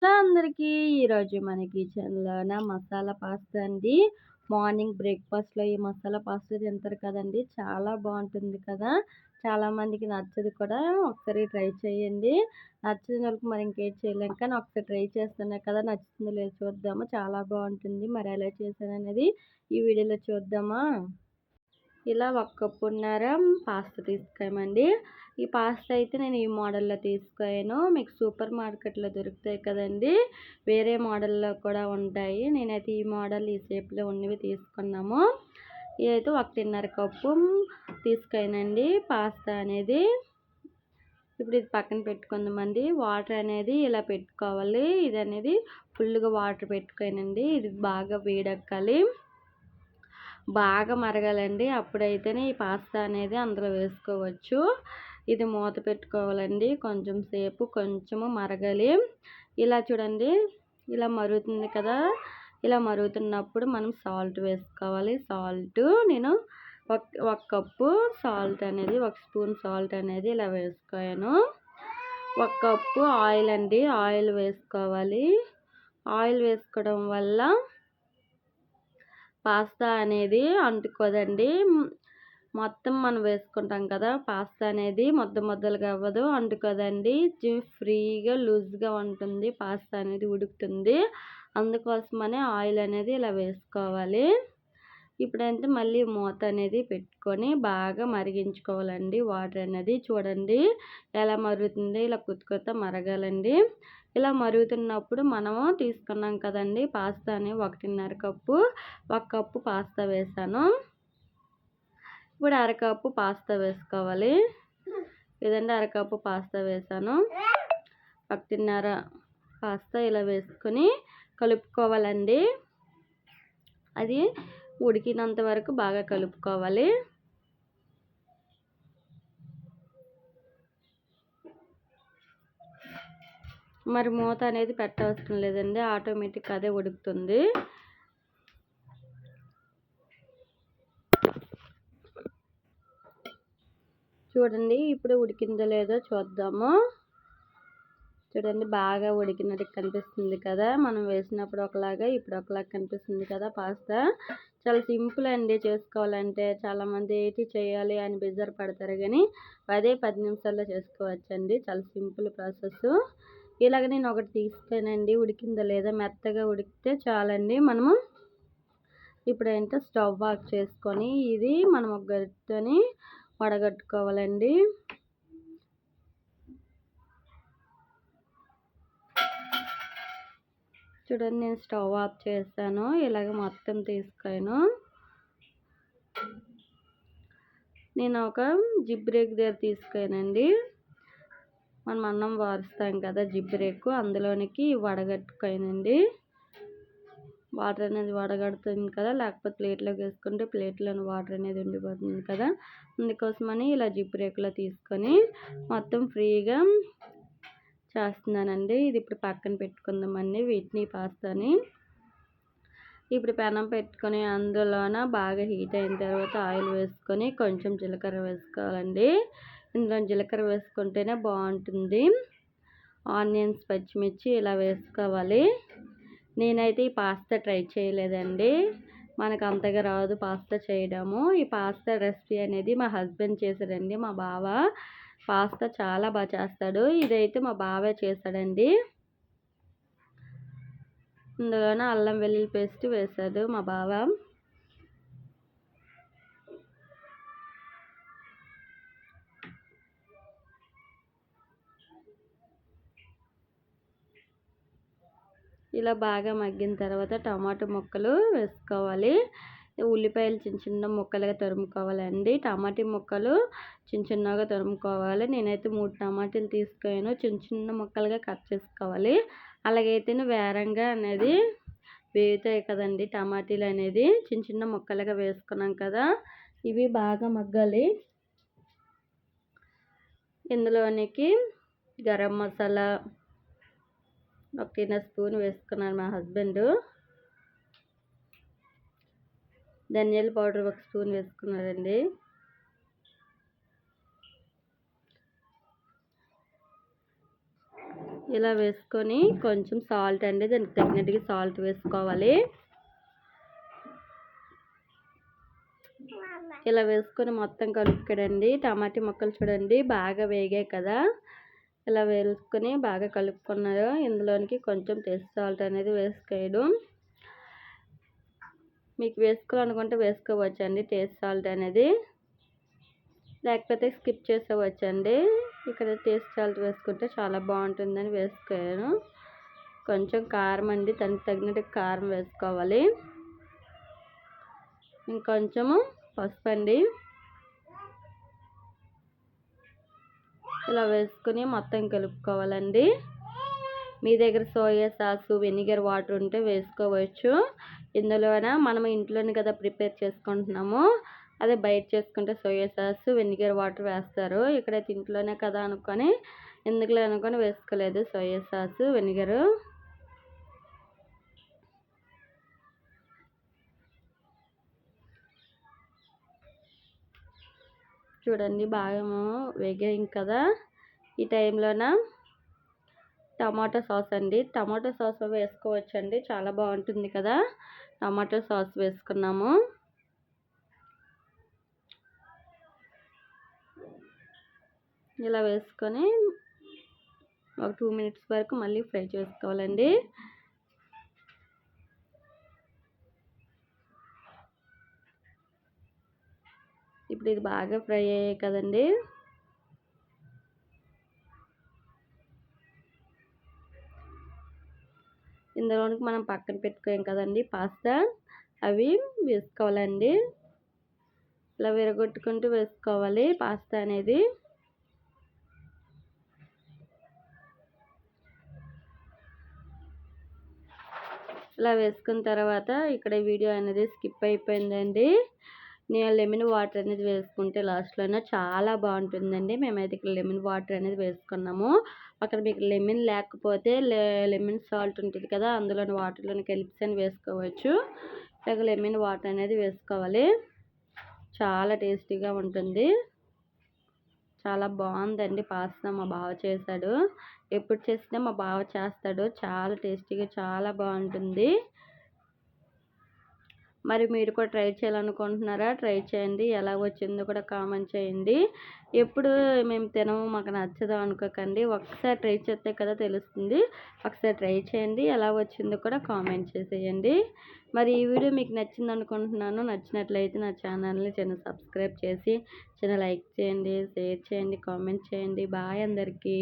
Hello అందరికీ. ఈరోజు మన కిచెన్‌లోన మసాలా పాస్తా అండి. మార్నింగ్ బ్రేక్‌ఫాస్ట్‌లో ఈ మసాలా పాస్తా తింటారు కదండీ! చాలా బావుంటుంది కదా! చాలామందికి నచ్చదు కూడా. ఒకసారి ట్రై చేయండి. నచ్చనోళ్ళకి మరి ఇంకేం చేయలేం కానీ ఒకసారి ట్రై చేస్తున్నా కదా! నచ్చుతుందో లేదో చూద్దాము. చాలా బావుంటుంది. మరి ఎలా చేశాననేది ఈ వీడియోలో చూద్దామా? ఇలా ఒక కప్పున్నర పాస్తా తీసుకోమండి. ఈ పాస్తా అయితే నేను ఈ మోడల్‌లో తీసుకోను. మీకు సూపర్ మార్కెట్‌లో దొరుకుతాయి కదండీ! వేరే మోడల్‌లో కూడా ఉంటాయి. నేనైతే ఈ మోడల్ ఈ షేప్‌లో ఉన్నవి తీసుకున్నాము. ఇదైతే 1:30 కప్పు తీసుకోనండి పాస్తా అనేది. ఇప్పుడు ఇది పక్కన పెట్టుకుందామండి. వాటర్ అనేది ఇలా పెట్టుకోవాలి. ఇదనేది ఫుల్‌గా వాటర్ పెట్టుకోనండి. ఇది బాగా వేడెక్కాలి. బాగా మరగాలండి. అప్పుడైతేనే ఈ పాస్తా అనేది అందులో వేసుకోవచ్చు. ఇది మూత పెట్టుకోవాలండి. కొంచెం సేపు కొంచెము మరగాలి. ఇలా చూడండి. ఇలా మరుగుతుంది కదా! ఇలా మరుగుతున్నప్పుడు మనం సాల్ట్ వేసుకోవాలి. నేను ఒక కప్పు సాల్ట్ అనేది, ఒక స్పూన్ సాల్ట్ అనేది ఇలా వేసుకోయాను. ఒక కప్పు ఆయిల్ అండి. ఆయిల్ వేసుకోవాలి. ఆయిల్ వేసుకోవడం వల్ల పాస్తా అనేది అంటుకోదండి. మొత్తం మనం వేసుకుంటాం కదా! పాస్తా అనేది ముద్దలుగా అవ్వదు, అంటుకోదండి. ఫ్రీగా లూజ్‌గా ఉంటుంది. పాస్తా అనేది ఉడుకుతుంది. అందుకోసమనే ఆయిల్ అనేది ఇలా వేసుకోవాలి. ఇప్పుడంటే మళ్ళీ మూత అనేది పెట్టుకొని బాగా మరిగించుకోవాలండి. వాటర్ అనేది చూడండి ఎలా మరుగుతుందో, ఇలా కొత్త మరగాలండి. ఇలా మరుగుతున్నప్పుడు మనము తీసుకున్నాం కదండీ పాస్తాని 1:30 కప్పు. 1 కప్పు పాస్తా వేసాను. ఇప్పుడు అరకప్పు పాస్తా వేసుకోవాలి. లేదంటే అరకప్పు పాస్తా వేసాను. 1:30 పాస్తా ఇలా వేసుకొని కలుపుకోవాలండి. అది ఉడికినంత వరకు బాగా కలుపుకోవాలి. మరి మూత అనేది పెట్టవసరం లేదండి. ఆటోమేటిక్ అదే ఉడుకుతుంది. చూడండి ఇప్పుడు ఉడికిందో లేదో చూద్దాము. చూడండి బాగా ఉడికినట్టు కనిపిస్తుంది కదా! మనం వేసినప్పుడు ఒకలాగా, ఇప్పుడు ఒకలాగా కనిపిస్తుంది కదా పాస్తా. చాలా సింపుల్ అండి చేసుకోవాలంటే. చాలామంది ఏంటి చేయాలి అని బెజారు పడతారు కానీ అదే 10 నిమిషాల్లో చేసుకోవచ్చండి. చాలా సింపుల్ ప్రాసెస్. ఇలాగ నేను ఒకటి తీస్తానండి. ఉడికిందో లేదో మెత్తగా ఉడికితే చాలండి. మనము ఇప్పుడేంటో స్టవ్ ఆఫ్ చేసుకొని ఇది మనం ఒక గరిటెతోని వడగట్టుకోవాలండి. చూడండి నేను స్టవ్ ఆఫ్ చేశాను. ఇలాగ మొత్తం తీసుకోను. నేను ఒక జిప్ రేక్ దగ్గర తీసుకోనండి. మనం అన్నం వారుస్తాం కదా జిప్ రేకు, అందులోనికి వడగట్టుకోనండి. వాటర్ అనేది వడగడుతుంది కదా, లేకపోతే ప్లేట్లోకి వేసుకుంటే ప్లేట్లోని వాటర్ అనేది ఉండిపోతుంది కదా. అందుకోసమని ఇలా జిప్ రేకులో తీసుకొని మొత్తం ఫ్రీగా చేస్తున్నానండి. ఇది ఇప్పుడు పక్కన పెట్టుకుందామండి వీటిని పాస్తాని. ఇప్పుడు పెనం పెట్టుకొని అందులోన బాగా హీట్ అయిన తర్వాత ఆయిల్ వేసుకొని కొంచెం జీలకర్ర వేసుకోవాలండి. ఇందులో జీలకర్ర వేసుకుంటేనే బాగుంటుంది. ఆనియన్స్, పచ్చిమిర్చి ఇలా వేసుకోవాలి. నేనైతే ఈ పాస్తా ట్రై చేయలేదండి. మనకు అంతగా రాదు పాస్తా చేయడము. ఈ పాస్తా రెసిపీ అనేది మా హస్బెండ్ చేశాడండి. మా బావ పాస్తా చాలా బాగా చేస్తాడు. ఇదైతే మా బావే చేశాడండి. ఇందులోనే అల్లం వెల్లుల్లి పేస్ట్ వేశాడు మా బావ. ఇలా బాగా మగ్గిన తర్వాత టమాటో ముక్కలు వేసుకోవాలి. ఉల్లిపాయలు చిన్న ముక్కలుగా తరుముకోవాలండి. టమాటా ముక్కలు చిన్నగా తరుముకోవాలి. నేనైతే 3 టమాటాలు తీసుకొని చిన్న ముక్కలుగా కట్ చేసుకోవాలి. అలాగైతేనే వేరంగా అనేది వేగుతాయి కదండి. టమాటీలు అనేది చిన్న ముక్కలుగా వేసుకున్నాం కదా, ఇవి బాగా మగ్గాలి. ఇందులోనికి గరం మసాలా 1 స్పూన్ వేసుకున్నాను మా హస్బెండ్. ధనియాల పౌడర్ 1 స్పూన్ వేసుకున్నారండి. ఇలా వేసుకొని కొంచెం సాల్ట్ అండి, దానికి తగినట్టుగా సాల్ట్ వేసుకోవాలి. ఇలా వేసుకొని మొత్తం కలుపుకోండి. టమాటా ముక్కలు చూడండి బాగా వేగాయి కదా, ఇలా వేసుకొని బాగా కలుపుకున్నారు. ఇందులోనికి కొంచెం టేస్ట్ సాల్ట్ అనేది వేసుకోవడం, మీకు వేసుకోవాలనుకుంటే వేసుకోవచ్చండి టేస్ట్ సాల్ట్ అనేది, లేకపోతే స్కిప్ చేసేవచ్చండి. ఇక్కడ టేస్ట్ సాల్ట్ వేసుకుంటే చాలా బాగుంటుందని వేసుకోను. కొంచెం కారం అండి, దానికి తగినట్టు కారం వేసుకోవాలి. ఇంకొంచెము పసుపు అండి. ఇలా వేసుకుని మొత్తం కలుపుకోవాలండి. మీ దగ్గర సోయా సాసు, వెనిగర్ వాటర్ ఉంటే వేసుకోవచ్చు. ఇందులోన మనం ఇంట్లోనే కదా ప్రిపేర్ చేసుకుంటున్నాము, అదే బయట చేసుకుంటే సోయా సాసు, వెనిగర్ వాటర్ వేస్తారు. ఇక్కడైతే ఇంట్లోనే కదా అనుకొని ఎందుకులే అనుకొని వేసుకోలేదు సోయా సాసు, వెనిగరు. చూడండి బాగా వేగాయి కదా. ఈ టైంలోన టమాటో సాస్ అండి, టమాటో సాస్ వేసుకోవచ్చండి, చాలా బాగుంటుంది కదా. టమాటో సాస్ వేసుకున్నాము. ఇలా వేసుకొని ఒక 2 minutes వరకు మళ్ళీ ఫ్రై చేసుకోవాలండి. ఇప్పుడు ఇది బాగా ఫ్రై అయ్యాయి కదండి. ఇందులోనికి మనం పక్కన పెట్టుకోం కదండి పాస్తా, అవి వేసుకోవాలండి. ఇలా విరగొట్టుకుంటూ వేసుకోవాలి పాస్తా అనేది. ఇలా వేసుకున్న తర్వాత ఇక్కడ వీడియో అనేది స్కిప్ అయిపోయిందండి. నేను లెమన్ వాటర్ అనేది వేసుకుంటే లాస్ట్లోనే చాలా బాగుంటుందండి. మేమైతే ఇక్కడ లెమన్ వాటర్ అనేది వేసుకున్నాము. అక్కడ మీకు లెమన్ లేకపోతే లెమన్ సాల్ట్ ఉంటుంది కదా, అందులోని వాటర్లోని కలిపి వేసుకోవచ్చు. ఇలాగ లెమన్ వాటర్ అనేది వేసుకోవాలి. చాలా టేస్టీగా ఉంటుంది, చాలా బాగుందండి పాస్తా. మా బావ చేశాడు, ఎప్పుడు చేసినా మా బావ చేస్తాడు, చాలా టేస్టీగా చాలా బాగుంటుంది. మరి మీరు కూడా ట్రై చేయాలనుకుంటున్నారా? ట్రై చేయండి, ఎలా వచ్చిందో కూడా కామెంట్ చేయండి. ఎప్పుడు మేము తినము మాకు నచ్చదు అనుకోకండి, ఒకసారి ట్రై చేస్తే కదా తెలుస్తుంది. ఒకసారి ట్రై చేయండి, ఎలా వచ్చిందో కూడా కామెంట్ చేసేయండి. మరి ఈ వీడియో మీకు నచ్చింది అనుకుంటున్నాను. నచ్చినట్లయితే నా ఛానల్ని చిన్న సబ్స్క్రైబ్ చేసి చిన్న లైక్ చేయండి, షేర్ చేయండి, కామెంట్ చేయండి. బాయ్ అందరికీ.